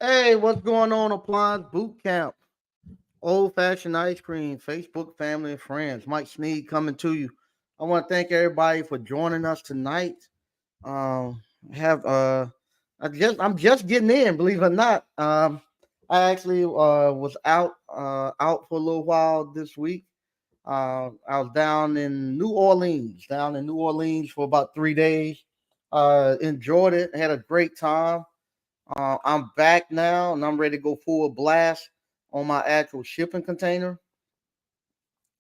Hey, what's going on, Appliance Boot Camp? Old fashioned ice cream, Facebook family and friends. Mike Sneed coming to you. I want to thank everybody for joining us tonight. Um, have I'm just getting in, believe it or not. I actually was out for a little while this week. I was down in New Orleans for about 3 days. Enjoyed it, had a great time. I'm back now and I'm ready to go full blast on my actual shipping container.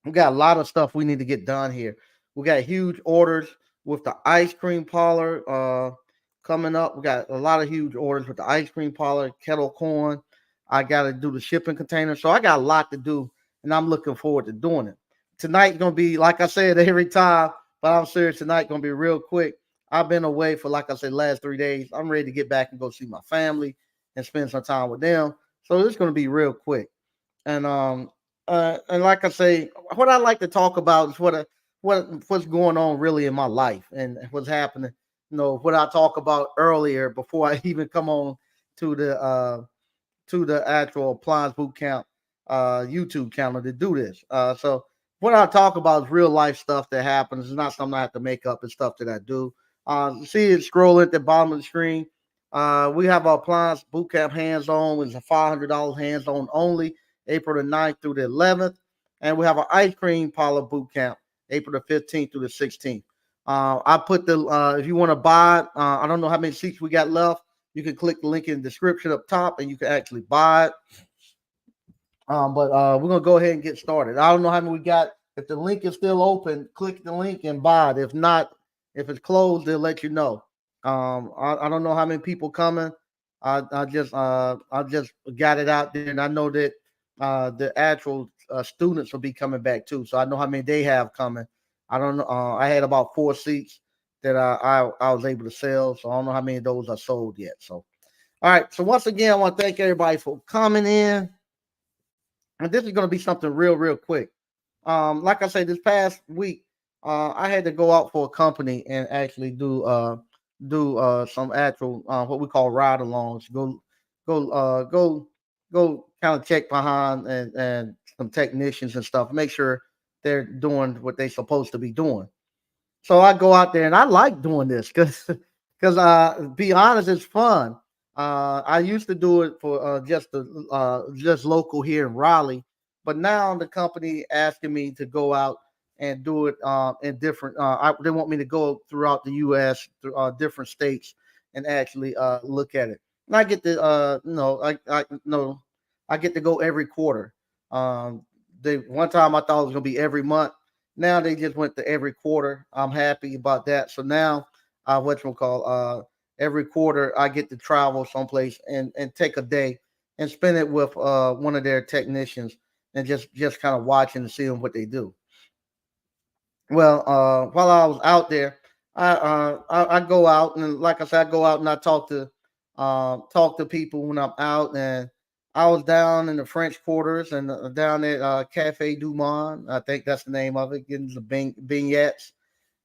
We got a lot of stuff we need to get done here. We got huge orders with the ice cream parlor coming up. We got a lot of huge orders with the ice cream parlor, kettle corn. I got to do the shipping container. So I got a lot to do and I'm looking forward to doing it. Tonight's going to be, like I said, every time, but I'm serious. Tonight going to be real quick. I've been away for, like I said, last 3 days. I'm ready to get back and go see my family and spend some time with them. So it's going to be real quick. And like I say, what I like to talk about is what's going on really in my life and what's happening. What I talked about earlier before I even come on to the actual Appliance Boot Camp YouTube channel to do this. So what I talk about is real life stuff that happens. It's not something I have to make up. It's stuff that I do. You see it scrolling at the bottom of the screen. We have our Appliance Boot Camp hands on. It's a $500 hands on only, April the 9th through the 11th. And we have an ice cream parlor boot camp, April the 15th through the 16th. I put if you want to buy it, I don't know how many seats we got left. You can click the link in the description up top and you can actually buy it. But we're gonna go ahead and get started. I don't know how many we got. If the link is still open, click the link and buy it. If not, if it's closed, they'll let you know. I don't know how many people coming. I just got it out there, and I know that the actual students will be coming back too. So I know how many they have coming. I don't know. I had about 4 seats that I was able to sell. So I don't know how many of those are sold yet. So all right. So once again, I want to thank everybody for coming in. And this is going to be something real quick. Like I said, this past week, I had to go out for a company and actually do some actual what we call ride alongs. Go go kind of check behind and some technicians and stuff. Make sure they're doing what they're supposed to be doing. So I go out there and I like doing this because be honest, it's fun. I used to do it for just local here in Raleigh, but now the company asking me to go out and do it in different. They want me to go throughout the U.S. through different states and actually look at it. And I get to no, I no, I get to go every quarter. They one time I thought it was gonna be every month. Now they just went to every quarter. I'm happy about that. So now, what you call every quarter I get to travel someplace and take a day and spend it with one of their technicians and just kind of watching and seeing what they do. Well, while I was out there, I go out and like I said, I go out and I talk to people when I'm out. And I was down in the French Quarters and down at Cafe Du Monde. I think that's the name of it, getting the vignettes.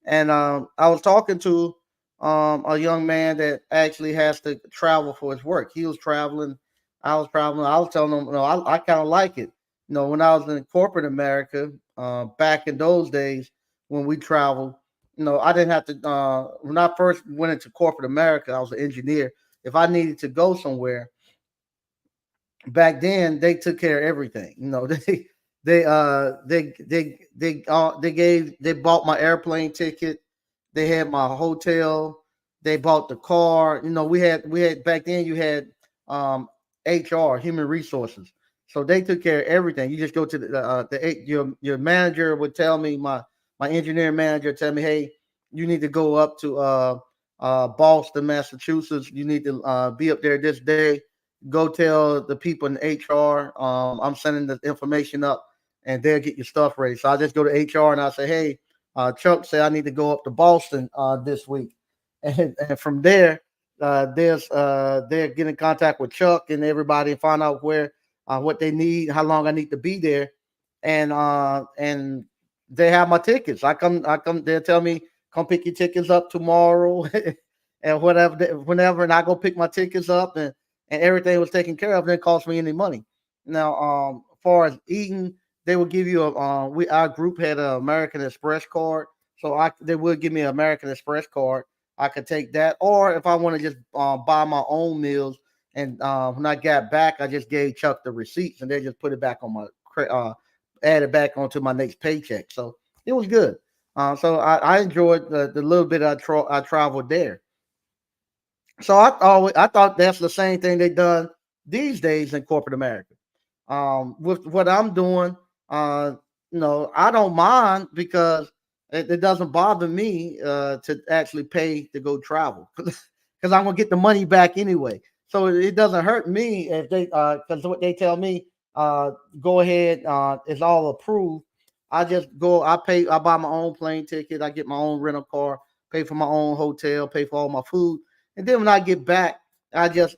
And I was talking to a young man that actually has to travel for his work. He was traveling, I was traveling. I was telling him, I kind of like it. When I was in corporate America, back in those days when we traveled, I didn't have to. When I first went into corporate America, I was an engineer. If I needed to go somewhere, back then they took care of everything. They bought my airplane ticket. They had my hotel. They bought the car. We had back then. You had um, HR, human resources. So they took care of everything. You just go to your manager would tell me my engineering manager tell me, hey, you need to go up to Boston, Massachusetts. You need to be up there this day. Go tell the people in HR I'm sending the information up, and they'll get your stuff ready. So I just go to HR and I say, hey, Chuck said I need to go up to Boston this week, and from there, they're getting in contact with Chuck and everybody and find out where what they need, how long I need to be there, and they have my tickets. I come. They'll tell me come pick your tickets up tomorrow, and whenever, and I go pick my tickets up and everything was taken care of. Didn't cost me any money. Now, as far as eating, they would give you a we our group had an American Express card, so I they would give me an American Express card. I could take that, or if I want to just buy my own meals, and when I got back, I just gave Chuck the receipts, and they just put it back on my add it back onto my next paycheck. So it was good. So I enjoyed the little bit I traveled there. So I thought that's the same thing they done these days in corporate America. With what I'm doing, uh, I don't mind because it doesn't bother me to actually pay to go travel because I'm gonna get the money back anyway. So it doesn't hurt me if they because what they tell me, uh, go ahead, it's all approved. I just go, I pay, I buy my own plane ticket, I get my own rental car, pay for my own hotel, pay for all my food, and then when I get back, I just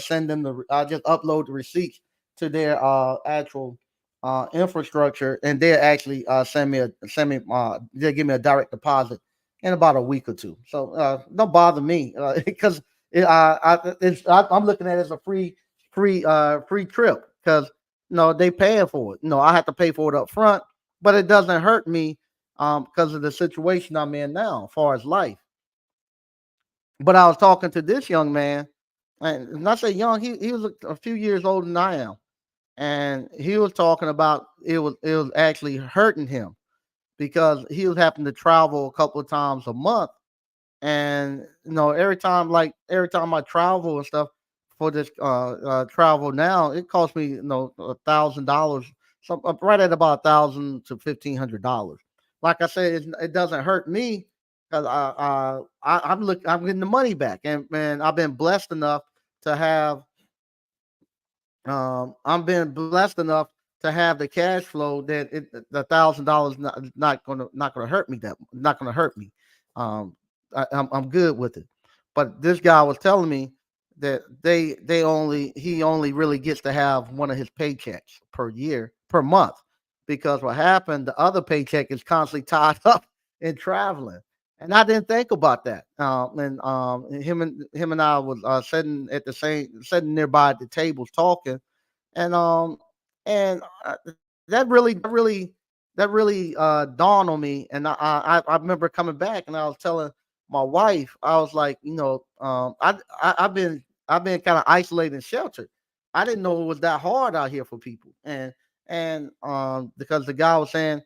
send them I just upload the receipts to their actual infrastructure, and they'll actually they'll give me a direct deposit in about a week or two. So don't bother me because I'm looking at it as a free trip because they paying for it. I have to pay for it up front, but it doesn't hurt me because of the situation I'm in now, as far as life. But I was talking to this young man, and when I say young, he was a few years older than I am, and he was talking about it was actually hurting him because he was having to travel a couple of times a month, and every time I travel and stuff for this travel now, it costs me $1,000, so right at about 1,000 to $1,500. Like I said, it doesn't hurt me because I'm getting the money back, and man, I've been blessed enough to have I'm being blessed enough to have the cash flow that the $1,000 not gonna hurt me, that not gonna hurt me. Um, I'm good with it. But this guy was telling me that he only really gets to have one of his paychecks per month, because what happened, the other paycheck is constantly tied up in traveling. And I didn't think about that. And him and I was sitting nearby at the tables talking, and that really dawned on me. And I remember coming back, and I was telling my wife, I was like, I've been kind of isolated and sheltered. I didn't know it was that hard out here for people, and because the guy was saying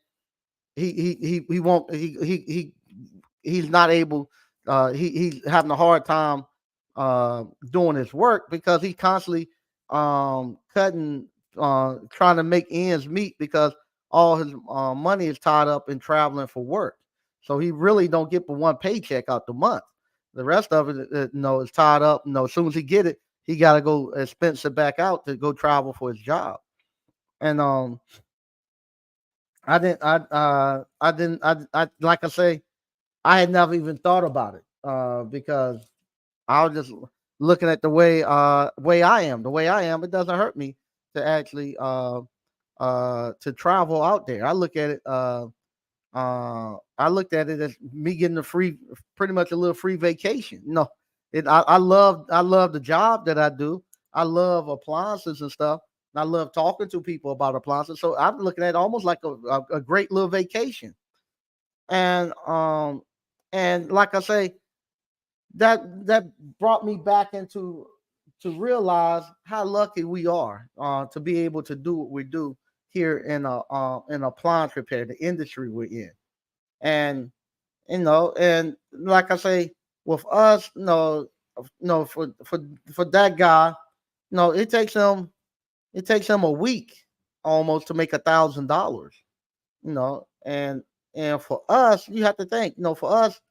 he won't he's not able, he's having a hard time doing his work because he's constantly cutting, trying to make ends meet, because all his money is tied up in traveling for work. So he really don't get but one paycheck out the month. The rest of it, is tied up. As soon as he get it, he got to go expense it back out to go travel for his job. And I like I say, I had never even thought about it because I was just looking at the way I am. The way I am, it doesn't hurt me to actually to travel out there. I looked at it as me getting a free, pretty much a little free vacation. I love the job that I do. I love appliances and stuff. And I love talking to people about appliances. So I'm looking at it almost like a great little vacation. And like I say, that brought me back into to realize how lucky we are to be able to do what we do here in appliance repair, the industry we're in. And and like I say, with us, for that guy, it takes him a week almost to make $1,000. And for us, you have to think, for us,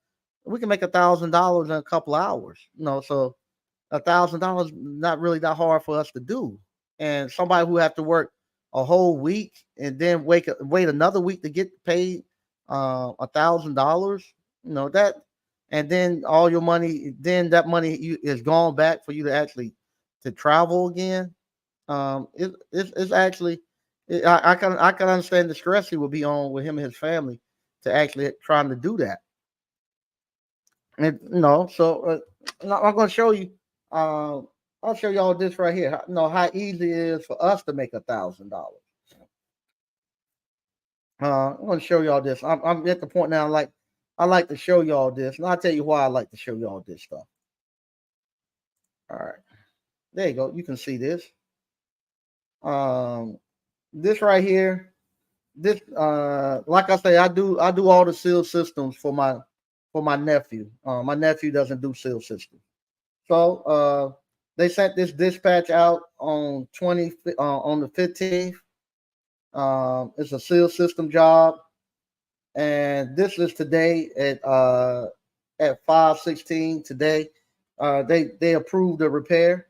we can make $1,000 in a couple hours. So $1,000 not really that hard for us to do. And somebody who have to work a whole week and then wait another week to get paid $1,000, that, and then all your money, then that money is gone back for you to actually to travel again. It's actually, I can understand the stress he would be on with him and his family to actually trying to do that. And so I'm going to show you. I'll show y'all this right here. How easy it is for us to make $1,000. I'm gonna show y'all this. I'm at the point now. I like to show y'all this, and I'll tell you why I like to show y'all this stuff. All right, there you go. You can see this. Um, this right here. This, like I say, I do all the seal systems for my nephew. My nephew doesn't do seal systems, so they sent this dispatch out on the 15th. It's a seal system job, and this is today at 5:16 today. They approved the repair,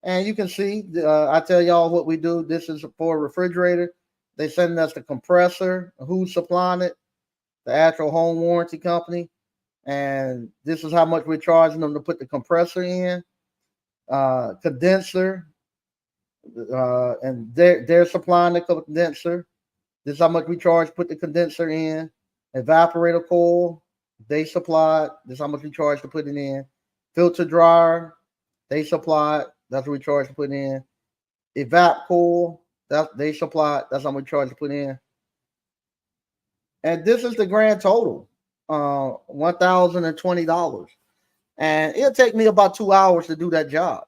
and you can see. I tell y'all what we do. This is for a refrigerator. They send us the compressor. Who's supplying it? The actual home warranty company. And this is how much we're charging them to put the compressor in. Condenser, and they're supplying the condenser. This is how much we charge to put the condenser in. Evaporator coil, they supplied. This is how much we charge to put it in. Filter dryer, they supplied. That's what we charge to put in. Evap coil, that they supplied. That's how much we charge to put in. And this is the grand total, $1,020. And it'll take me about 2 hours to do that job.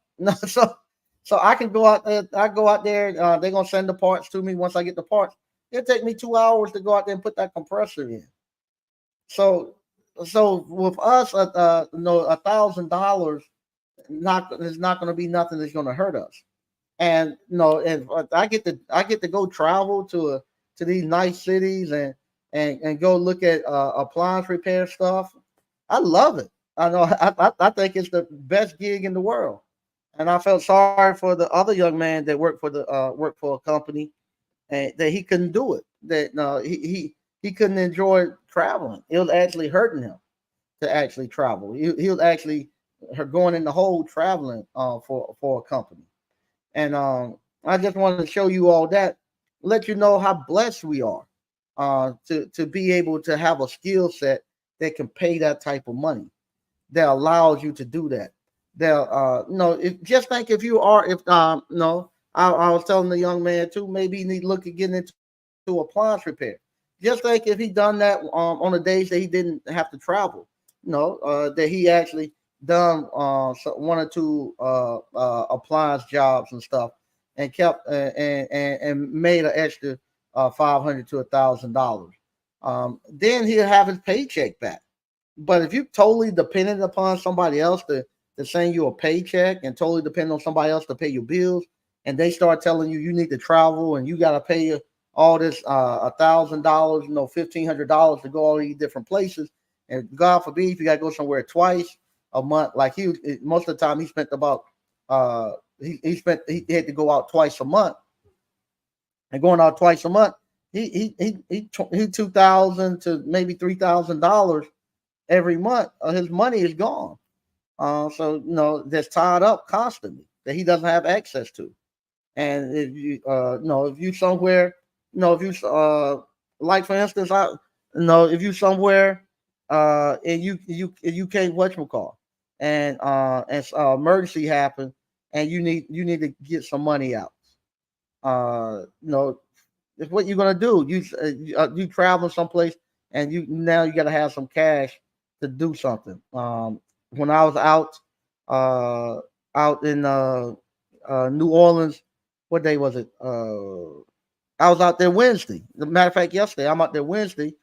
So I can go out there. I go out there. They're gonna send the parts to me once I get the parts. It'll take me 2 hours to go out there and put that compressor in. So so with us, $1,000 not is not going to be nothing that's going to hurt us. And and I get to go travel to these nice cities and go look at appliance repair stuff. I love it. I know I think it's the best gig in the world. And I felt sorry for the other young man that worked for a company and that he couldn't do it. That no he couldn't enjoy traveling. It was actually hurting him to actually travel. He was actually going in the hole traveling for a company. And I just wanted to show you all that, let you know how blessed we are to be able to have a skill set that can pay that type of money that allows you to do that. That just think if you are if no, I was telling the young man too, maybe he need to look at getting into appliance repair. Just think if he done that on the days that he didn't have to travel, that he actually done one or two appliance jobs and stuff, and kept and made an extra 500 to $1,000. Then he'll have his paycheck back. But if you totally dependent upon somebody else to send you a paycheck and totally depend on somebody else to pay your bills, and they start telling you need to travel and you got to pay all this $1,000, $1,500 to go all these different places, and God forbid if you got to go somewhere twice a month, like most of the time he spent about he had to go out twice a month, and going out twice a month, he 2,000 to maybe $3,000 every month. His money is gone. So that's tied up constantly that he doesn't have access to. And if you if you somewhere, if you like for instance, if you somewhere and you can't call and emergency happen and you need to get some money out. It's what you're gonna do. You travel someplace and you got to have some cash to do something. When I was out in New Orleans, what day was it? I was out there Wednesday. As a matter of fact, yesterday I'm out there Wednesday.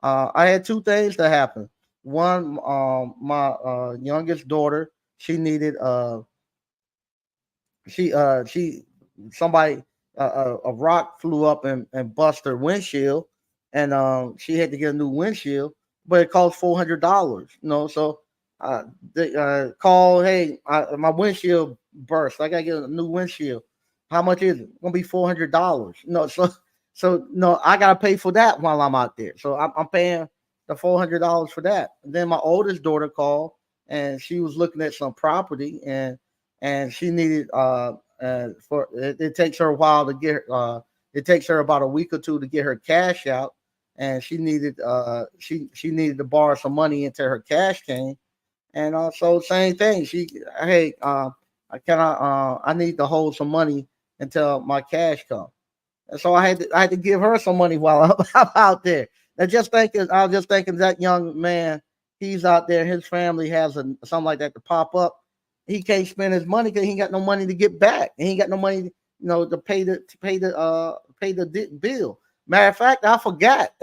I had two things that happened. One, my youngest daughter, she needed she somebody a rock flew up and bust her windshield, and she had to get a new windshield, but it cost $400. So they call, hey, my windshield burst. I gotta get a new windshield. How much is it? It's gonna be $400. So no, I gotta pay for that while I'm out there. So I'm paying the $400 for that. And then my oldest daughter called and she was looking at some property and she needed for it takes her a while to get it takes her about a week or two to get her cash out, and she needed she needed to borrow some money until her cash came. And so same thing, she hey I need to hold some money until my cash comes. And so I had to give her some money while I'm out there. And just thinking, I was just thinking that young man, he's out there, his family has something like that to pop up. He can't spend his money because he ain't got no money to get back. And he ain't got no money, to pay the bill. Matter of fact, I forgot.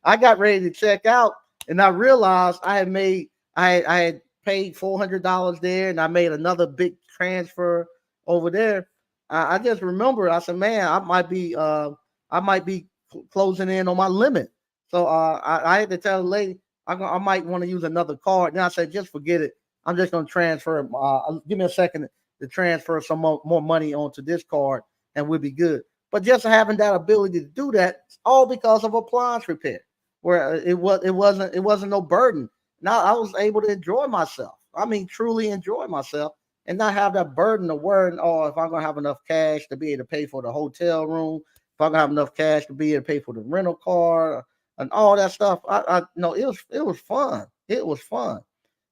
I got ready to check out, and I realized I had paid $400 there, and I made another big transfer over there. I just remember I said, man, I might be closing in on my limit. So I had to tell the lady I might want to use another card. Then I said, just forget it. I'm just gonna transfer. Give me a second to transfer some more money onto this card, and we'll be good. But just having that ability to do that, all because of appliance repair, where it wasn't no burden. Now I was able to enjoy myself. I mean, truly enjoy myself and not have that burden of worrying, oh, if I'm gonna have enough cash to be able to pay for the hotel room, if I'm gonna have enough cash to be able to pay for the rental car and all that stuff. I no, it was fun. It was fun.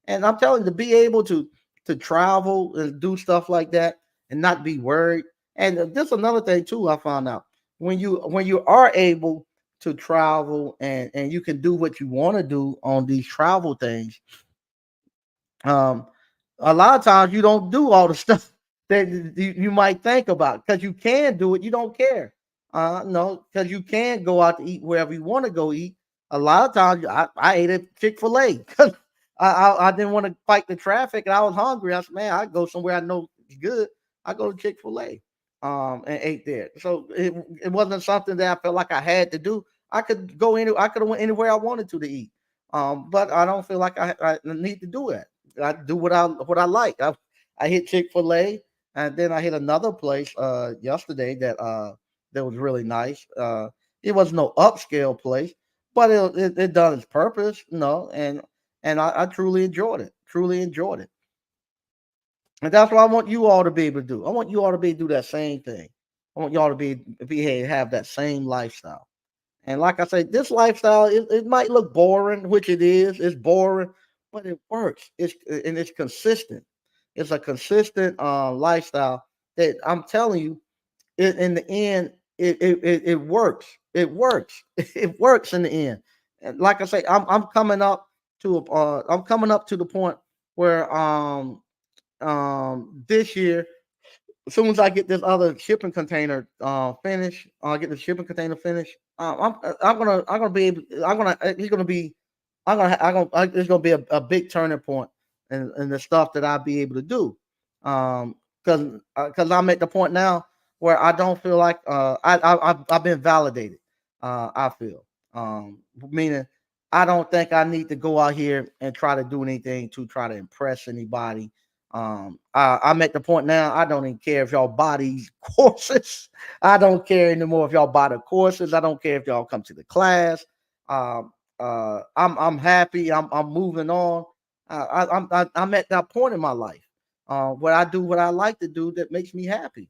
And I'm telling you, to be able to travel and do stuff like that and not be worried. And this another thing too, I found out when you are able to travel and you can do what you want to do on these travel things, um, a lot of times you don't do all the stuff that you might think about because you can do it. You don't care. No, because you can go out to eat wherever you want to go eat. A lot of times I ate at Chick-fil-A because I didn't want to fight the traffic and I was hungry. I said, man, I go somewhere I know it's good. I go to Chick-fil-A and ate there. So it wasn't something that I felt like I had to do. I could have went anywhere I wanted to eat. But I don't feel like I need to do it. I do what I like. I hit Chick-fil-A and then I hit another place yesterday that was really nice. It was no upscale place, but it done its purpose, and I truly enjoyed it. Truly enjoyed it. And that's what I want you all to be able to do. I want you all to be able to do that same thing. I want y'all to have that same lifestyle. And like I say, this lifestyle it might look boring, which it is. It's boring, but it works. It's consistent. It's a consistent lifestyle that I'm telling you. In the end, it works. It works. It works in the end. And like I say, I'm coming up to the point where this year as soon as I get this other shipping container finished, I get the shipping container finished. I'm gonna be able. I'm gonna It's gonna be it's gonna be a big turning point in the stuff that I'll be able to do. Because I'm at the point now where I don't feel like I've been validated. I feel meaning I don't think I need to go out here and try to do anything to try to impress anybody. I'm at the point now. I don't even care if y'all buy these courses. I don't care anymore if y'all buy the courses. I don't care if y'all come to the class. I'm happy. I'm moving on. I'm at that point in my life where I do what I like to do that makes me happy.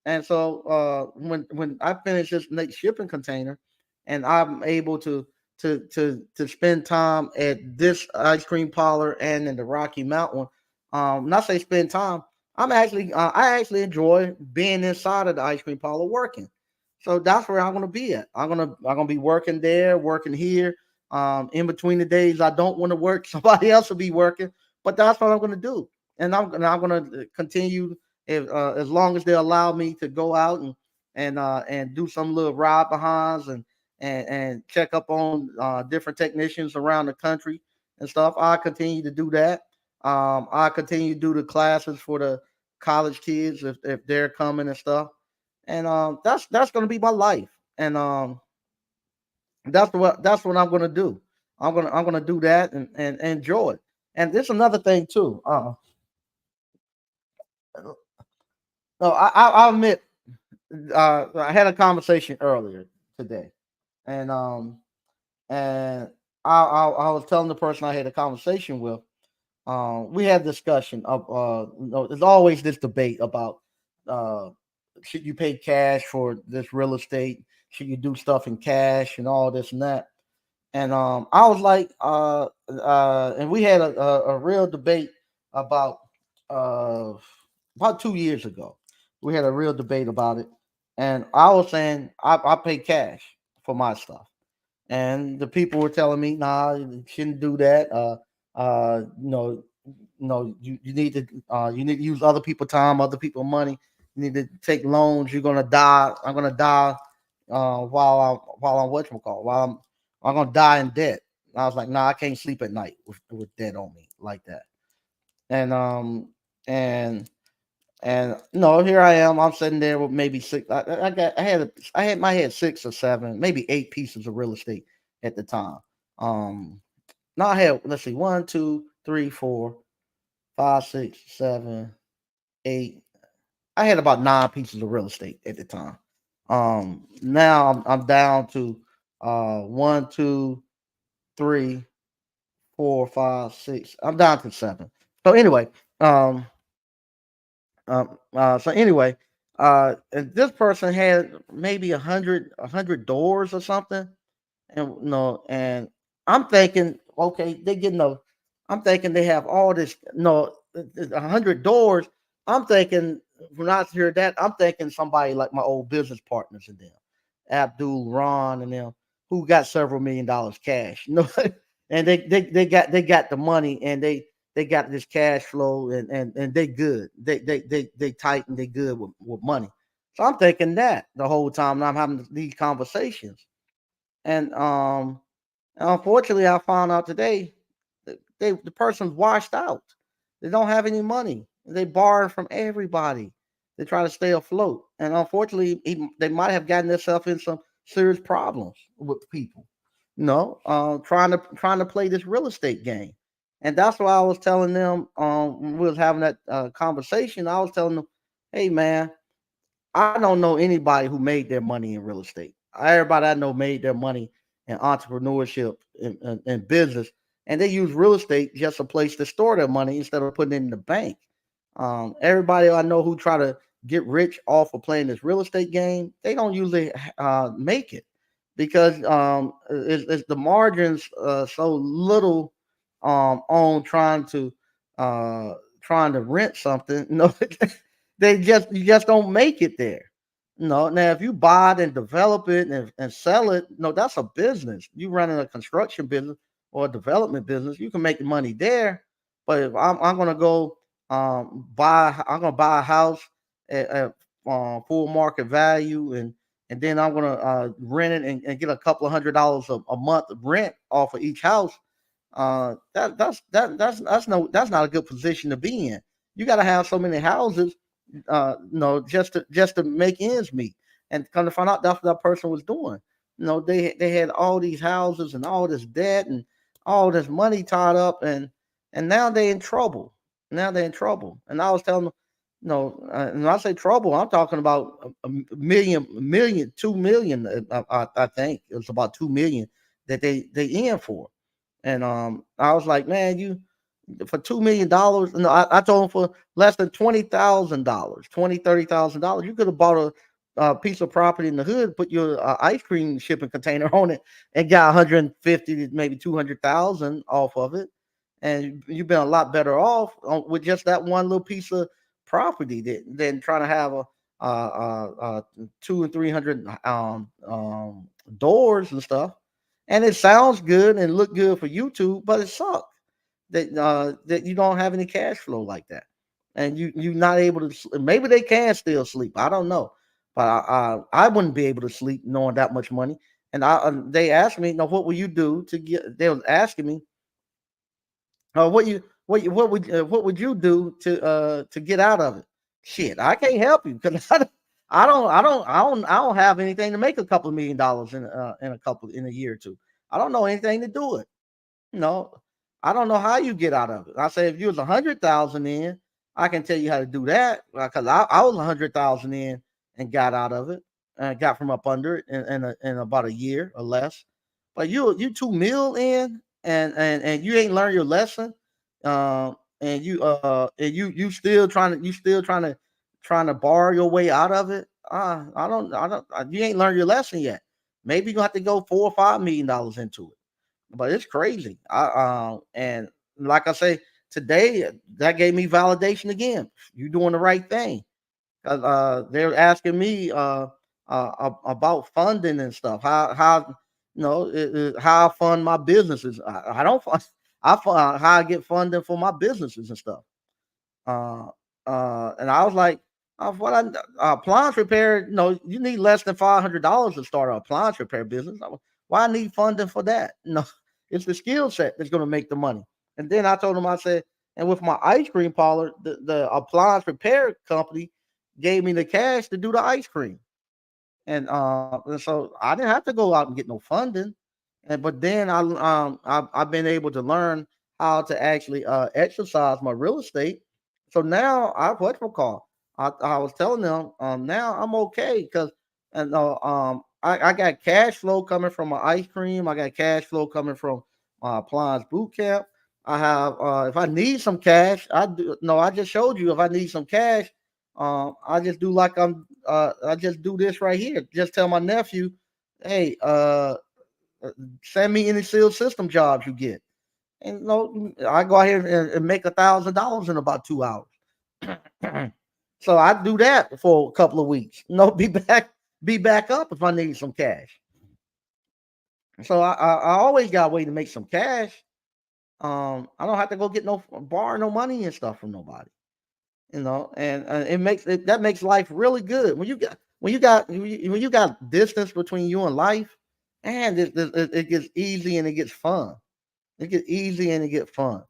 And so when I finish this next shipping container, and I'm able to spend time at this ice cream parlor and in the Rocky Mountain, not say spend time. I actually enjoy being inside of the ice cream parlor working. So that's where I'm gonna be at. I'm gonna be working there, working here. In between the days I don't want to work, somebody else will be working. But that's what I'm gonna do, and I'm gonna continue if as long as they allow me to go out and do some little ride behinds and check up on different technicians around the country and stuff. I continue to do that. I continue to do the classes for the college kids if they're coming and stuff. And that's gonna be my life. And that's what I'm gonna do. I'm gonna do that and enjoy it. And there's another thing too. No, I'll admit I had a conversation earlier today, and and I was telling the person I had a conversation with. We had discussion of there's always this debate about uh, should you pay cash for this real estate? Should you do stuff in cash and all this and that? And I was like, and we had a real debate about uh about 2 years ago. We had a real debate about it, and I was saying I pay cash for my stuff, and the people were telling me, "Nah, you shouldn't do that. You know, you need to use other people's time, other people's money. You need to take loans. You're gonna die. I'm gonna die while I'm whatchamacallit, I'm gonna die in debt." And I was like, "Nah, I can't sleep at night with debt on me like that." And and no, here I am. I'm sitting there with maybe six. I had my head 6 or 7, maybe 8 pieces of real estate at the time. Um, Now I had, let's see, one, two, three, four, five, 6, 7, 8. I had about 9 pieces of real estate at the time. Now I'm down to one, two, three, 4, 5, 6. I'm down to 7. So anyway, um, so anyway, and this person had maybe a hundred doors or something, and no, and I'm thinking, okay, they get no. I'm thinking they have all this, 100 doors. I'm thinking when I hear that, I'm thinking somebody like my old business partners and them, Abdul, Ron, and them, who got several $1 million cash. And they got the money, and they got this cash flow, and they good. They tight, and they good with money. So I'm thinking that the whole time, and I'm having these conversations. And unfortunately, I found out today that the person's washed out. They don't have any money. They borrow from everybody. They try to stay afloat, and unfortunately, they might have gotten themselves in some serious problems with people. Trying to play this real estate game, and that's why I was telling them. When we was having that conversation. I was telling them, "Hey, man, I don't know anybody who made their money in real estate. Everybody I know made their money in entrepreneurship and business, and they use real estate just a place to store their money instead of putting it in the bank. Everybody I know who try to get rich off of playing this real estate game, they don't usually make it because it's the margins so little on trying to rent something. No, you just don't make it there. No, now if you buy it and develop it and sell it, no, that's a business. You running a construction business or a development business, you can make money there. But if I'm gonna go I'm gonna buy a house at full market value, and then I'm gonna rent it and get a couple of $100 a month of rent off of each house. That's not a good position to be in. You got to have so many houses, just to make ends meet. And come to find out, that's what that person was doing. They had all these houses and all this debt and all this money tied up, and now they're in trouble. Now they're in trouble. And I was telling them, and when I say trouble, I'm talking about a million, 2 million. I think it was about 2 million that they in for. And I was like, man, you for $2 million. No, I told him for less than $20,000, 30,000 dollars, you could have bought a piece of property in the hood, put your ice cream shipping container on it, and got 150 to maybe 200,000 off of it, and you've been a lot better off with just that one little piece of property than trying to have two and 300 doors and stuff. And it sounds good and look good for YouTube, but it sucks that you don't have any cash flow like that, and you're not able to. Maybe they can still sleep. I don't know, but I wouldn't be able to sleep knowing that much money. And they asked me, "No, what will you do to get?" They was asking me, what would you do to get out of it?" Shit, I can't help you because I don't have anything to make a couple of $1 million in a year or two. I don't know anything to do it. No, I don't know how you get out of it. I say if you was 100,000 in, I can tell you how to do that because I was 100,000 in and got out of it and got from up under it in about a year or less. But you 2 mil in and you ain't learned your lesson, and you still trying to borrow your way out of it. You ain't learned your lesson yet. Maybe you gonna have to go $4 or $5 million into it, but it's crazy. And like I say today that gave me validation again. You doing the right thing. They're asking me about funding and stuff. How how I fund my businesses. I don't fund. I fund how I get funding for my businesses and stuff. Uh, and I was like, what appliance repair? No, you need less than $500 to start an appliance repair business. Why I need funding for that? No, it's the skill set that's going to make the money. And then I told him, I said, and with my ice cream parlor, the appliance repair company gave me the cash to do the ice cream. And so I didn't have to go out and get no funding. And but then I've been able to learn how to actually exercise my real estate. So now I what we call I was telling them now I'm okay because and I got cash flow coming from my ice cream. I got cash flow coming from my appliance boot camp. I have if I need some cash, I do no, I just showed you if I need some cash, I just do like I just do this right here. Just tell my nephew, hey, uh, send me any sealed system jobs you get. And I go out here and make $1,000 in about 2 hours. So I do that for a couple of weeks. Be back up if I need some cash. So I always got a way to make some cash. I don't have to go get no borrow no money and stuff from nobody. And it makes that makes life really good when you got distance between you and life, and it gets easy and it gets fun. It gets easy and it gets fun.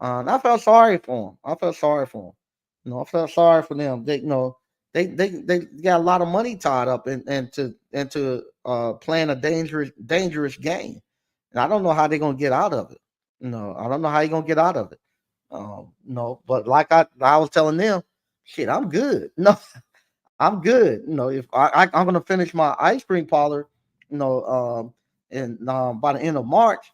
And I felt sorry for them. I felt sorry for them. I felt sorry for them. They got a lot of money tied up into playing a dangerous game, and I don't know how they're gonna get out of it. I don't know how you're gonna get out of it. No, but like I was telling them, shit, I'm good. No, I'm good. If I'm gonna finish my ice cream parlor, and by the end of March,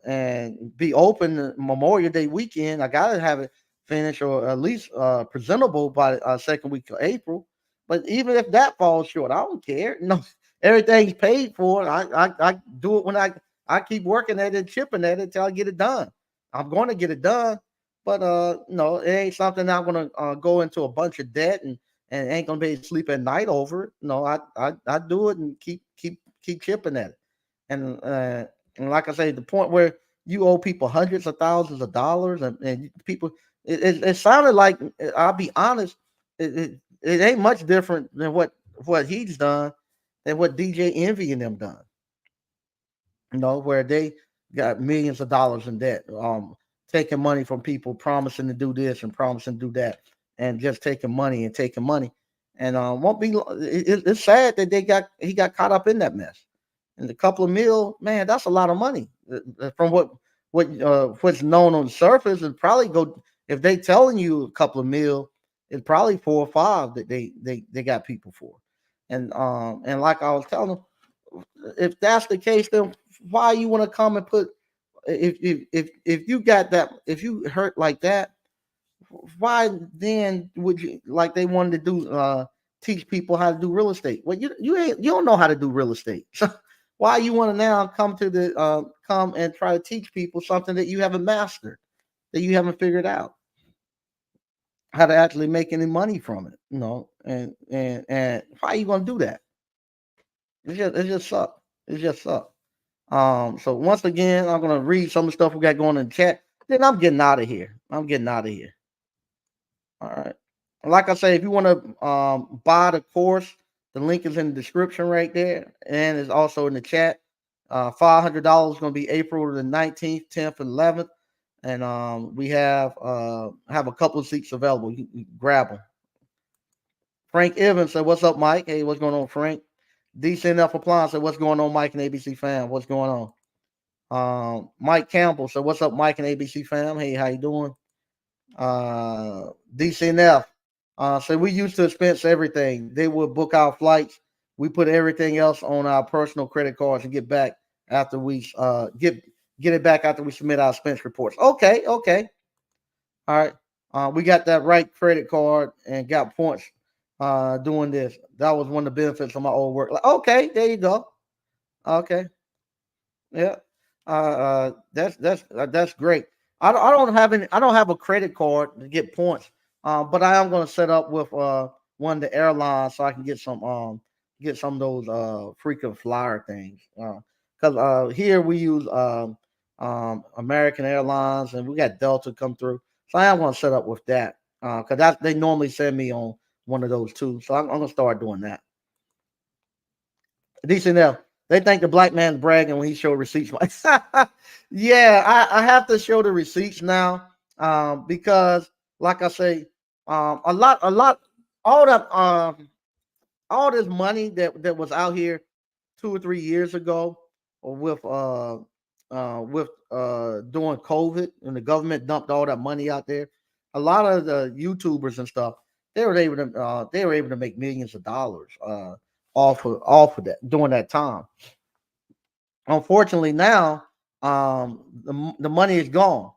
and be open Memorial Day weekend. I gotta have it finished or at least presentable by second week of April. But even if that falls short, I don't care. No, everything's paid for. I do it when I keep working at it, chipping at it until I get it done. I'm going to get it done, but no, it ain't something I'm gonna go into a bunch of debt and ain't gonna be able to sleep at night over it. No, I do it and keep chipping at it. And like I say, the point where you owe people hundreds of thousands of dollars, and people, it sounded like I'll be honest, it ain't much different than what he's done than what DJ Envy and them done. Where they got millions of dollars in debt, taking money from people, promising to do this and promising to do that, and just taking money and taking money, and won't be. It's sad that he got caught up in that mess. And a couple of mil, man, that's a lot of money. From what's known on the surface, and probably go if they telling you a couple of mil, it's probably 4 or 5 that they got people for. And like I was telling them, if that's the case, then why you want to come and put if you got that if you hurt like that, why then would you like they wanted to do teach people how to do real estate? Well, you don't know how to do real estate. So why you want to now come and try to teach people something that you haven't mastered, that you haven't figured out how to actually make any money from it, and why are you gonna do that? It just suck. It just suck. So once again, I'm gonna read some of the stuff we got going in the chat. Then I'm getting out of here. I'm getting out of here. All right. Like I say, if you want to buy the course, the link is in the description right there, and it's also in the chat. $500 is going to be April the 19th, 10th, and 11th, and we have a couple of seats available. You grab them. Frank Evans said, "What's up, Mike? Hey, what's going on, Frank?" DCNF Appliance said, "What's going on, Mike and ABC fam? What's going on?" Mike Campbell said, "What's up, Mike and ABC fam? Hey, how you doing?" DCNF. So we used to expense everything. They would book our flights. We put everything else on our personal credit cards and get back after we get it back after we submit our expense reports. Okay, okay. All right. We got that right credit card and got points doing this. That was one of the benefits of my old work. Like, okay, there you go. Okay. Yeah. That's great. I don't have any. I don't have a credit card to get points. But I am going to set up with one of the airlines so I can get some of those frequent flyer things. Because here we use American Airlines and we got Delta come through. So I am going to set up with that. Because that they normally send me on one of those too. So I'm going to start doing that. Decent enough. They think the black man's bragging when he show receipts. Yeah, I have to show the receipts now, because, like I say, a lot, all that, all this money that was out here 2 or 3 years ago, or with during COVID, and the government dumped all that money out there. A lot of the YouTubers and stuff, they were able to make millions of dollars off of that during that time. Unfortunately, now the money is gone,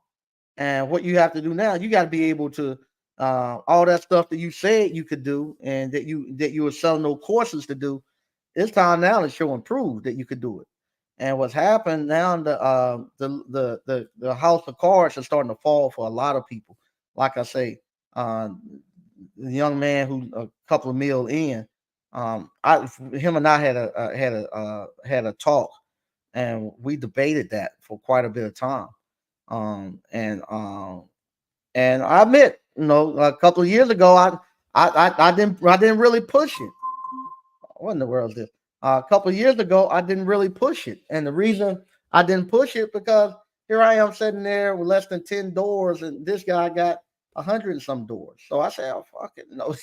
and what you have to do now, you got to be able to all that stuff that you said you could do, and that you were selling those courses to do. It's time now to show and prove that you could do it. And what's happened now, the house of cards is starting to fall for a lot of people. Like I say, uh, the young man who a couple of mil in, I him and I had a talk, and we debated that for quite a bit of time. Um, and um, and I admit, a couple of years ago, I didn't really push it. What in the world is this? A couple of years ago, I didn't really push it, and the reason I didn't push it because here I am sitting there with less than 10 doors, and this guy got 100 and some doors. So I said, "Oh fuck it, no."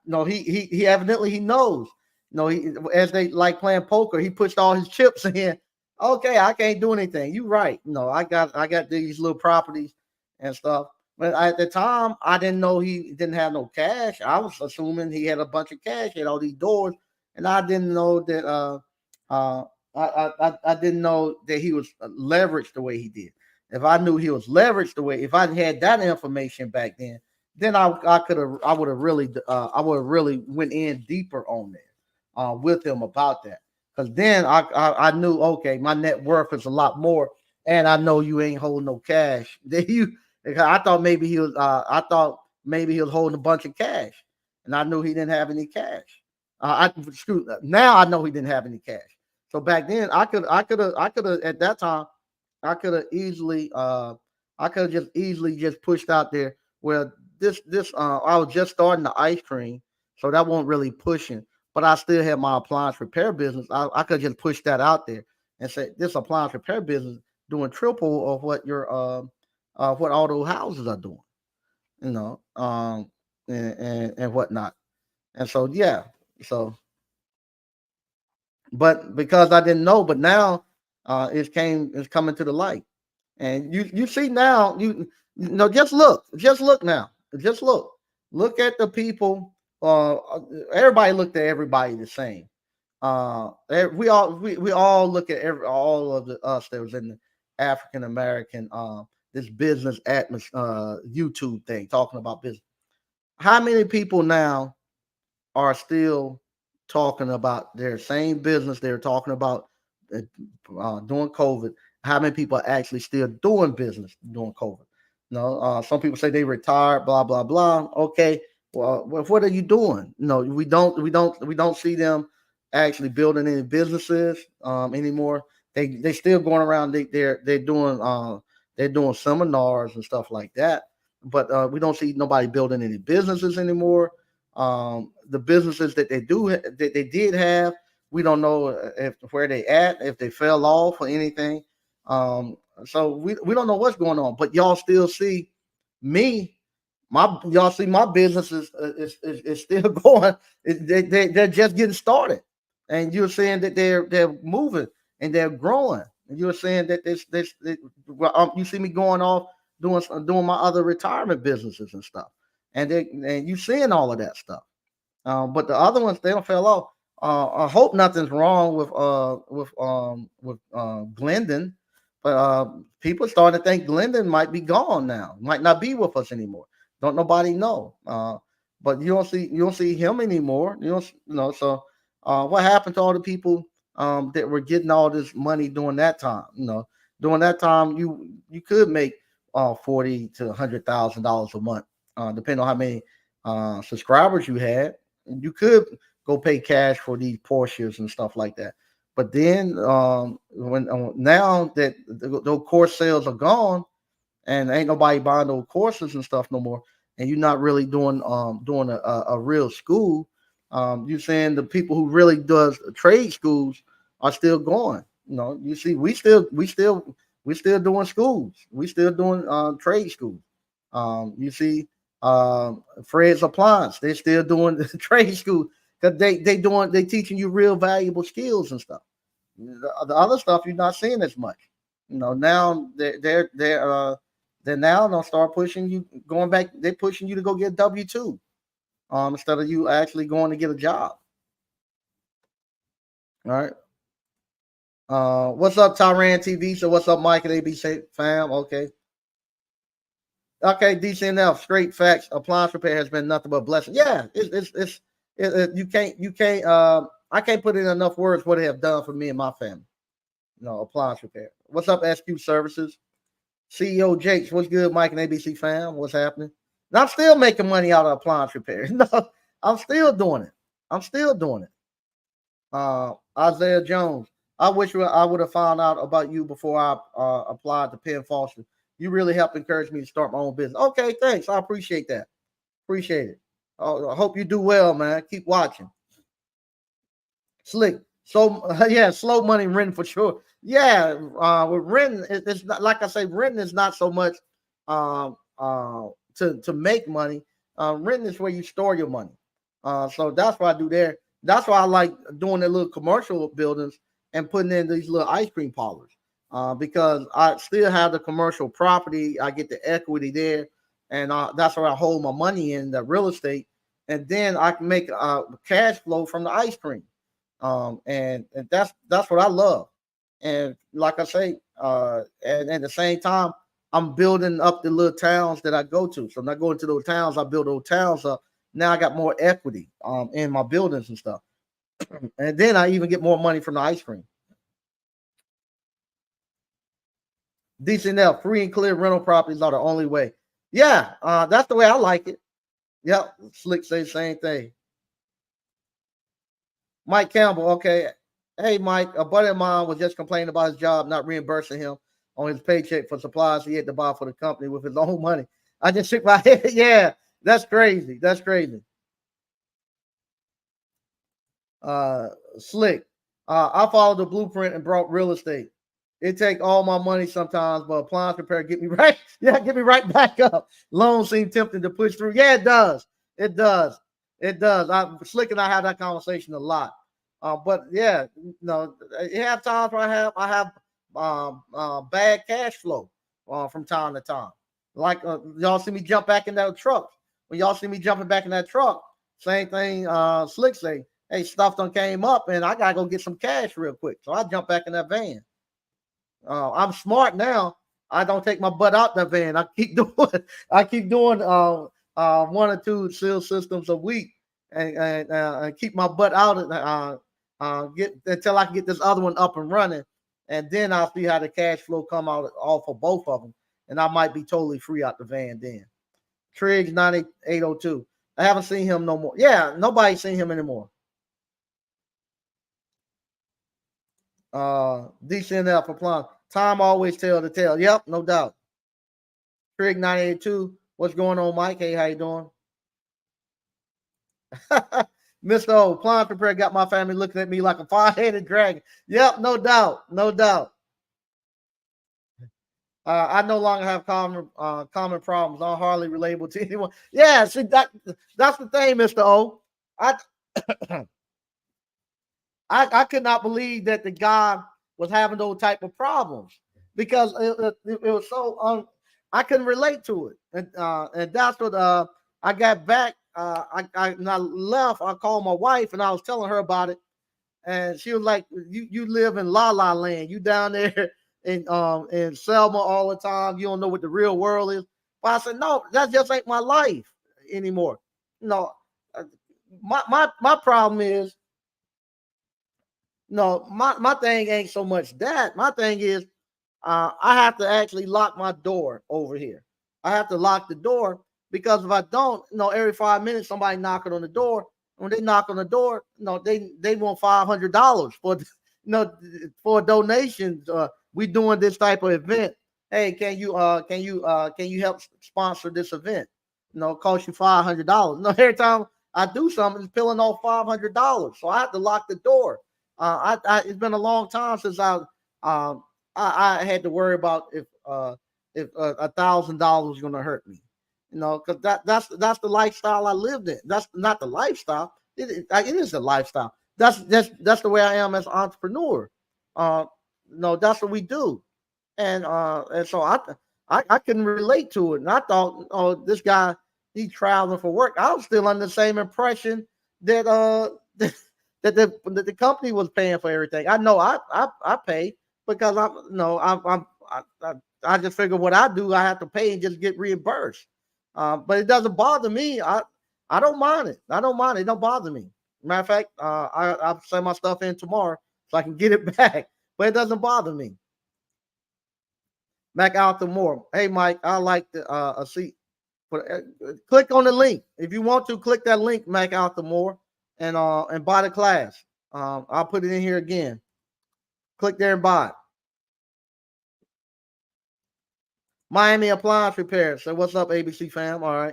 No, he evidently he knows. No, he as they like playing poker, he pushed all his chips in. Okay, I can't do anything. You right. No, I got these little properties and stuff. But at the time, I didn't know he didn't have no cash. I was assuming he had a bunch of cash, he had all these doors, and I didn't know that. Uh, I didn't know that he was leveraged the way he did. If I knew he was leveraged the way, if I had that information back then I could have, I would have really went in deeper on that with him about that. Because then I knew, okay, my net worth is a lot more, and I know you ain't holding no cash. Then you I thought maybe he was holding a bunch of cash, and I knew he didn't have any cash. Now I know he didn't have any cash. So back then, I could have at that time, I could have easily, I could have just easily just pushed out there. Well, I was just starting the ice cream, so that won't really pushing. But I still have my appliance repair business. I could just push that out there and say this appliance repair business doing triple of what all those houses are doing, you know, and whatnot. And so yeah, so but because I didn't know, but now it's coming to the light, and you see now just look now, just look at the people. Everybody looked at everybody the same. We all look at all of the us that was in the African American this business YouTube thing talking about business. How many people now are still talking about their same business they're talking about uh, during COVID? How many people are actually still doing business during COVID? No, some people say they retired, blah blah blah. Okay, well, what are you doing? No, we don't see them actually building any businesses anymore. They still going around. They're doing seminars and stuff like that, but we don't see nobody building any businesses anymore. The businesses that they did have, we don't know if where they at, if they fell off or anything. Um, so we don't know what's going on, but y'all still see me. Y'all see my business is still going. They're just getting started, and you're saying that they're moving and they're growing, and you're saying that well, you see me going off doing my other retirement businesses and stuff, and you seeing all of that stuff. But the other ones they don't fell off. I hope nothing's wrong with Glendon, but people starting to think Glendon might be gone now, might not be with us anymore. Don't nobody know. But you don't see him anymore. So what happened to all the people that were getting all this money during that time? During that time, you could make 40 to $100,000 a month, depending on how many subscribers you had. You could go pay cash for these Porsches and stuff like that. But then when now that those course sales are gone, and ain't nobody buying those courses and stuff no more, and you're not really doing a real school. You saying the people who really does trade schools are still going. You see, we still doing schools. We still doing trade schools. You see, Fred's Appliance, they're still doing the trade school because they teaching you real valuable skills and stuff. The other stuff you're not seeing as much. Now they're now gonna start pushing you going back. They're pushing you to go get W-2 instead of you actually going to get a job. All right. What's up, Tyran TV? So what's up, Mike and ABC fam? Okay. Okay, DCNF, straight facts. Appliance repair has been nothing but blessing. Yeah, you can't I can't put in enough words what they have done for me and my family. Appliance repair. What's up, SQ Services? CEO Jakes, what's good, Mike and ABC fam? What's happening? And I'm still making money out of appliance repair. No, I'm still doing it. I'm still doing it. Isaiah Jones, I wish I would have found out about you before I applied to Penn Foster. You really helped encourage me to start my own business. Okay, thanks. I appreciate that. Appreciate it. I hope you do well, man. Keep watching. Slick. So yeah, slow money renting for sure. Yeah, with renting, it's not like I say, renting is not so much to make money. Renting is where you store your money. So that's what I do there. That's why I like doing the little commercial buildings and putting in these little ice cream parlors. Because I still have the commercial property, I get the equity there, and that's where I hold my money in the real estate, and then I can make cash flow from the ice cream. And that's what I love. And like I say, and at the same time, I'm building up the little towns that I go to. So I'm not going to those towns, I build those towns up. Now I got more equity in my buildings and stuff. And then I even get more money from the ice cream. DCNL, free and clear rental properties are the only way. Yeah, that's the way I like it. Yep, Slick say the same thing. Mike Campbell, okay. Hey, Mike, a buddy of mine was just complaining about his job not reimbursing him on his paycheck for supplies he had to buy for the company with his own money. I just shook my head. Yeah, that's crazy. That's crazy. Slick. I followed the blueprint and brought real estate. It take all my money sometimes, but appliance repair get me right. Yeah, get me right back up. Loan seem tempting to push through. Yeah, it does. It does. It does. Slick and I have that conversation a lot. But yeah, you have times where I have bad cash flow from time to time. Like y'all see me jump back in that truck. When y'all see me jumping back in that truck, same thing. Slick say, "Hey, stuff done came up, and I gotta go get some cash real quick." So I jump back in that van. I'm smart now. I don't take my butt out the van. I keep doing 1 or 2 seal systems a week, and keep my butt out get until I can get this other one up and running, and then I'll see how the cash flow come out off of both of them, and I might be totally free out the van then. Triggs 9802. I haven't seen him no more. Yeah, nobody's seen him anymore. DCNL for Plum. Time always tell the tale. Yep, no doubt. Trig 982. What's going on, Mike? Hey, how you doing? Mr. O, Plum Prepare got my family looking at me like a 5-headed dragon. Yep, no doubt. No doubt. I no longer have common problems. I'm hardly relatable to anyone. Yeah, see, that's the thing, Mr. O. I could not believe that the guy was having those type of problems because it was so I couldn't relate to it, and that's what I got back. When I left, I called my wife and I was telling her about it, and she was like, "You live in La La Land. You down there in Selma all the time. You don't know what the real world is." But I said, "No, that just ain't my life anymore." No, my problem is. No, my thing ain't so much that. My thing is I have to actually lock my door over here. I have to lock the door because if I don't, every 5 minutes somebody knocking on the door. When they knock on the door, they want $500 for for donations. We doing this type of event. Hey, can you help sponsor this event? Cost you $500. No, every time I do something, it's peeling off $500. So I have to lock the door. It's been a long time since um I had to worry about if $1,000 was going to hurt me, because that's the lifestyle I lived in. That's not the lifestyle. It is a lifestyle. That's the way I am as an entrepreneur. Uh, no, that's what we do, and so I can relate to it. And I thought, oh, this guy he's traveling for work. I was still under the same impression that that the company was paying for everything. I know I pay because I just figure what I do I have to pay and just get reimbursed. But it doesn't bother me. I don't mind it. I don't mind it. It don't bother me. Matter of fact, I'll send my stuff in tomorrow so I can get it back. But it doesn't bother me. Mac out the more. Hey Mike, I like the a seat. But click on the link if you want to. Click that link, Mac out the more, and buy the class. I'll put it in here again. Click there and buy it. Miami Appliance Repair. So what's up, ABC fam? All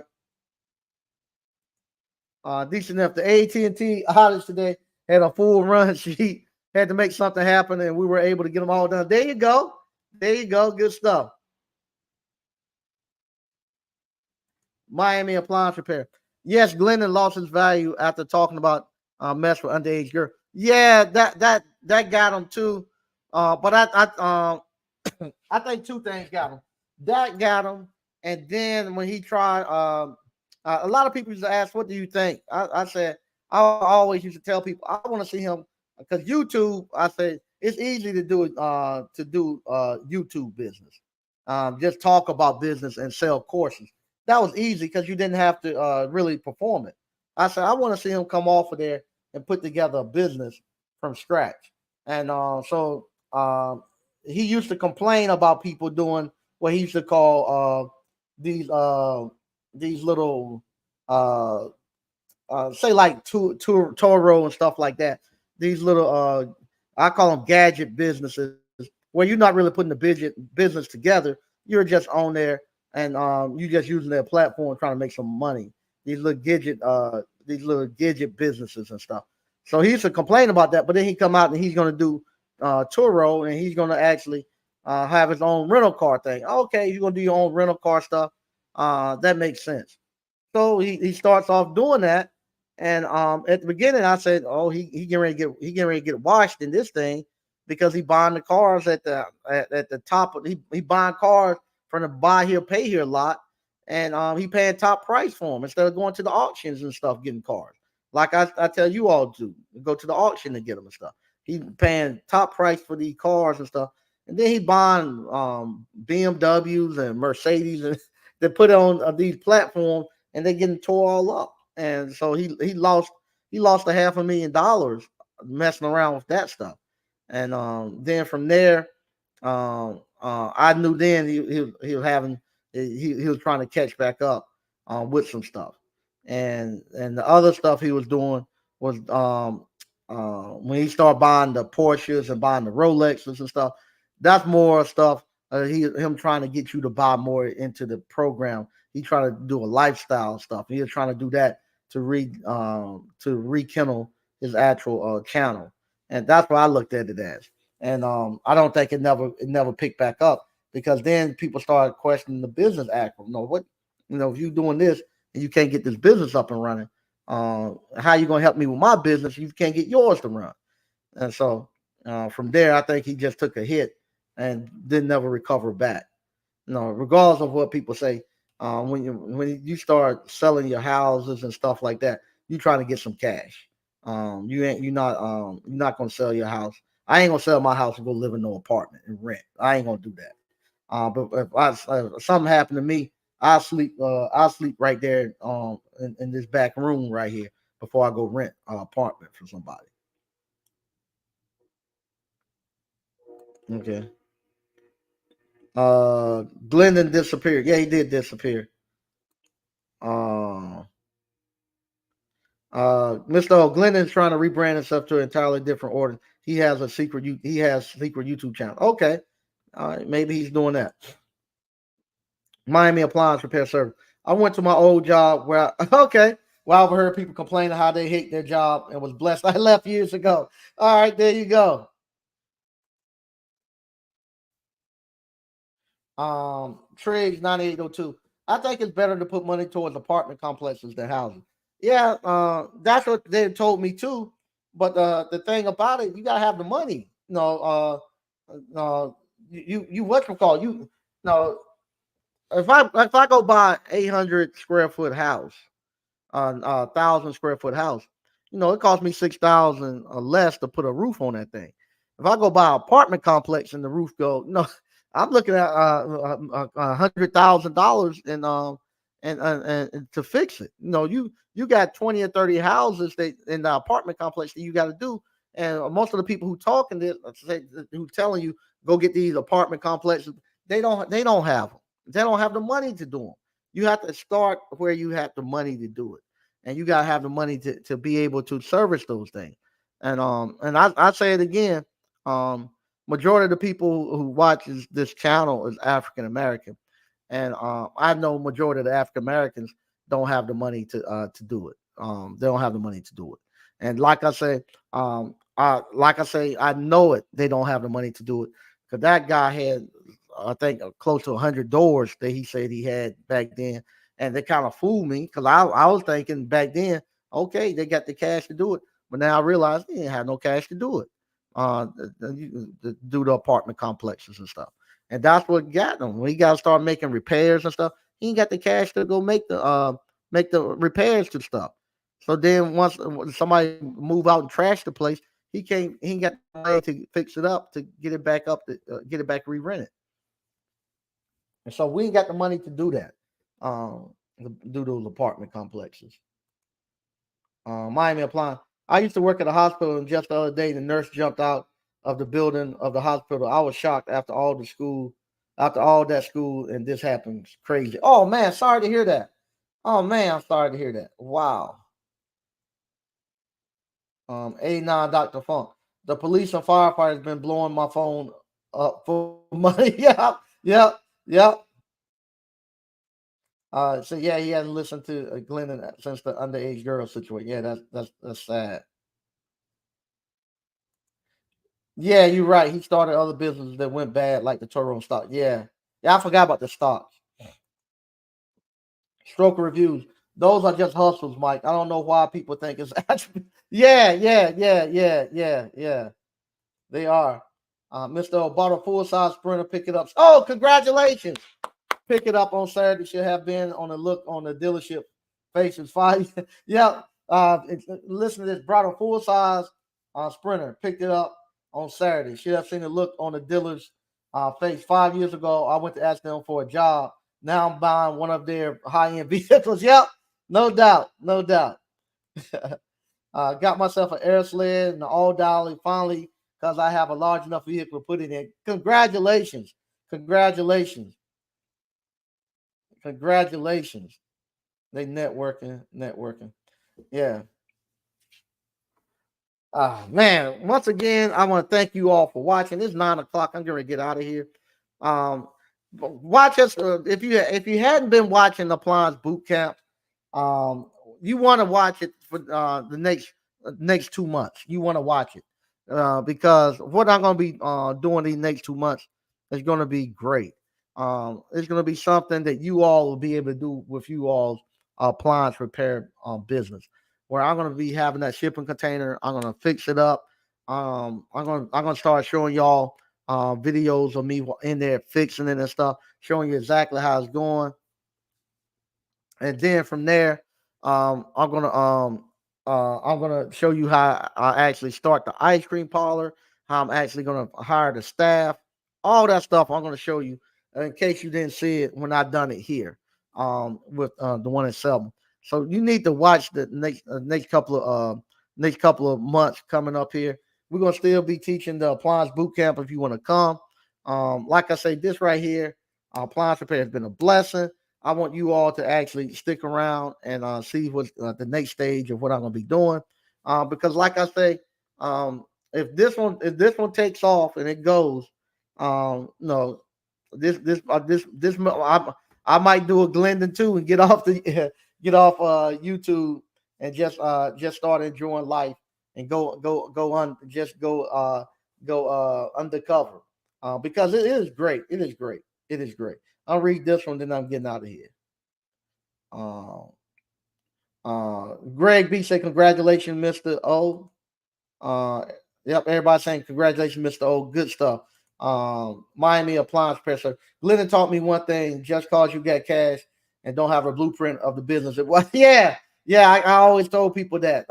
right. Decent enough. The AT&T outage today had a full run sheet. Had to make something happen, and we were able to get them all done. There you go. There you go. Good stuff. Miami Appliance Repair. Yes, Glennon lost his value after talking about mess with underage girl. Yeah, that got him too. But I think two things got him. That got him, and then when he tried, a lot of people used to ask, "What do you think?" I said, I always used to tell people, I want to see him because YouTube. I said it's easy to do YouTube business. Just talk about business and sell courses. That was easy because you didn't have to really perform it. I said I want to see him come off of there and put together a business from scratch. And he used to complain about people doing what he used to call these these little uh, say like Toro and stuff like that. These little I call them gadget businesses where you're not really putting the business together. You're just on there and you just using their platform trying to make some money. These little gadget businesses and stuff. So he used to complain about that, but then he come out and he's going to do Turo and he's going to actually have his own rental car thing. Okay, you're going to do your own rental car stuff. That makes sense. So he starts off doing that, and at the beginning I said, "Oh, he getting ready to get washed in this thing because he buying the cars at the top of he buying cars from the buy here pay here lot, and he paying top price for them instead of going to the auctions and stuff getting cars. Like I tell you all to go to the auction to get them and stuff. He paying top price for these cars and stuff, and then he buying BMWs and Mercedes and they put it on these platforms and they getting tore all up. And so he lost $500,000 messing around with that stuff. And then from there, I knew then he was having he was trying to catch back up with some stuff. And the other stuff he was doing was when he started buying the Porsches and buying the Rolexes and stuff. That's more stuff. Him trying to get you to buy more into the program. He trying to do a lifestyle stuff. He was trying to do that to rekindle his actual channel, and that's what I looked at it as. And I don't think it never picked back up because then people started questioning the business act. What if you doing this and you can't get this business up and running, how you gonna help me with my business? You can't get yours to run. And so from there, I think he just took a hit and didn't never recover back. Regardless of what people say, when you start selling your houses and stuff like that, you trying to get some cash. You're not gonna sell your house. I ain't gonna sell my house and go live in no apartment and rent. I ain't gonna do that. But if something happened to me, I'll sleep right there in this back room right here before I go rent an apartment for somebody. Okay. Glendon disappeared. Yeah, he did disappear. Uh, Mr. Glendon's trying to rebrand himself to an entirely different order. He has secret YouTube channel. Okay. All right, maybe he's doing that. Miami Appliance Repair Service. I went to my old job where okay. Well, I overheard people complaining how they hate their job and was blessed. I left years ago. All right, there you go. Triggs 9802. I think it's better to put money towards apartment complexes than housing. Yeah, that's what they told me too. But the thing about it, you gotta have the money. You what you call you no if I go buy 800 square foot house, 1,000 square foot house, it cost me 6,000 or less to put a roof on that thing. If I go buy an apartment complex and the roof go, no, I'm looking at $100,000 and to fix it. You got 20 or 30 houses that in the apartment complex that you got to do, and most of the people who talking this, who telling you go get these apartment complexes, they don't have them. They don't have the money to do them. You have to start where you have the money to do it, and you gotta have the money to be able to service those things. And I say it again. Majority of the people who watches this channel is African American, and I know majority of the African Americans don't have the money to do it. They don't have the money to do it, and I know it. They don't have the money to do it because that guy had, I think, close to 100 doors that he said he had back then, and they kind of fooled me because I was thinking back then, okay, they got the cash to do it, but now I realize they didn't have no cash to do it. Do the apartment complexes and stuff. And that's what got him. When he got to start making repairs and stuff, he ain't got the cash to go make the repairs to stuff. So then once somebody move out and trash the place, he ain't got the money to fix it up to get it back up to get it back re-rented. And so we ain't got the money to do that. To do those apartment complexes. Miami Appliance. I used to work at a hospital, and just the other day, the nurse jumped out of the building of the hospital. I was shocked after all that school, and this happens. Crazy. Oh man, sorry to hear that. Oh man, I'm sorry to hear that. Wow. 89 Dr. Funk. The police and firefighters been blowing my phone up for money. Yep, yep, yep. So yeah, he hadn't listened to Glennon since the underage girl situation. Yeah, that's sad. Yeah, you're right. He started other businesses that went bad, like the Toro stock. Yeah, yeah, I forgot about the stocks. Stroker reviews. Those are just hustles, Mike. I don't know why people think it's actually. Yeah, yeah, yeah, yeah, yeah, yeah. They are. Mr. Obata full size sprinter, pick it up. Oh, congratulations! Pick it up on Saturday. Should have been on the look on the dealership faces. Five. Yeah. Listen to this. Brought a full size sprinter. Picked it up on Saturday. Should have seen the look on the dealer's face. 5 years ago, I went to ask them for a job. Now I'm buying one of their high end vehicles. Yep. No doubt. No doubt. Got myself an air sled and an all dolly finally because I have a large enough vehicle to put it in. Congratulations. Congratulations. Congratulations. They networking. Yeah. Man, once again, I want to thank you all for watching. It's 9 o'clock. I'm going to get out of here. Um, Watch us if you hadn't been watching Appliance Boot Camp. Um, you want to watch it for the next 2 months. You want to watch it because what I'm going to be doing these next 2 months is going to be great. It's going to be something that you all will be able to do with you all's appliance repair business. Where I'm going to be having that shipping container. I'm going to fix it up. I'm going to start showing y'all videos of me in there fixing it and stuff, showing you exactly how it's going. And then from there, I'm gonna show you how I actually start the ice cream parlor, how I'm actually gonna hire the staff, all that stuff. I'm gonna show you in case you didn't see it when I done it here, with the one in Selma. So you need to watch the next couple of months coming up here. We're gonna still be teaching the appliance boot camp if you want to come. Like I say, this right here, appliance repair has been a blessing. I want you all to actually stick around and see what the next stage of what I'm gonna be doing. Because like I say, if this one takes off and it goes, no, I might do a Glendon too and get off the get off YouTube and just start enjoying life and go on just go undercover because it is great. It is great. It is great. I'll read this one, then I'm getting out of here. Uh, Greg B said, "Congratulations, Mister O." Uh, yep, everybody saying congratulations, Mr. O. Good stuff. Miami appliance presser. Glennon taught me one thing: just cause you got cash and don't have a blueprint of the business. It was yeah. I always told people that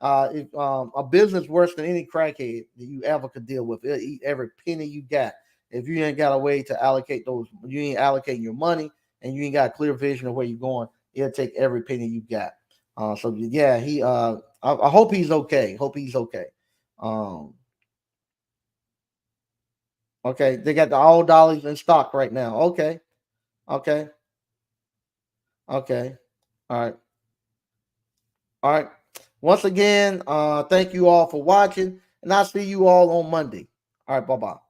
if, a business worse than any crackhead that you ever could deal with. It'll eat every penny you got. If you ain't got a way to allocate those, you ain't allocating your money, and you ain't got a clear vision of where you're going. It'll take every penny you got. So yeah, I hope he's okay. Hope he's okay. Um, okay, they got the all dollars in stock right now. Okay, okay, okay. All right, all right. Once again, thank you all for watching, and I'll see you all on Monday. All right, bye bye.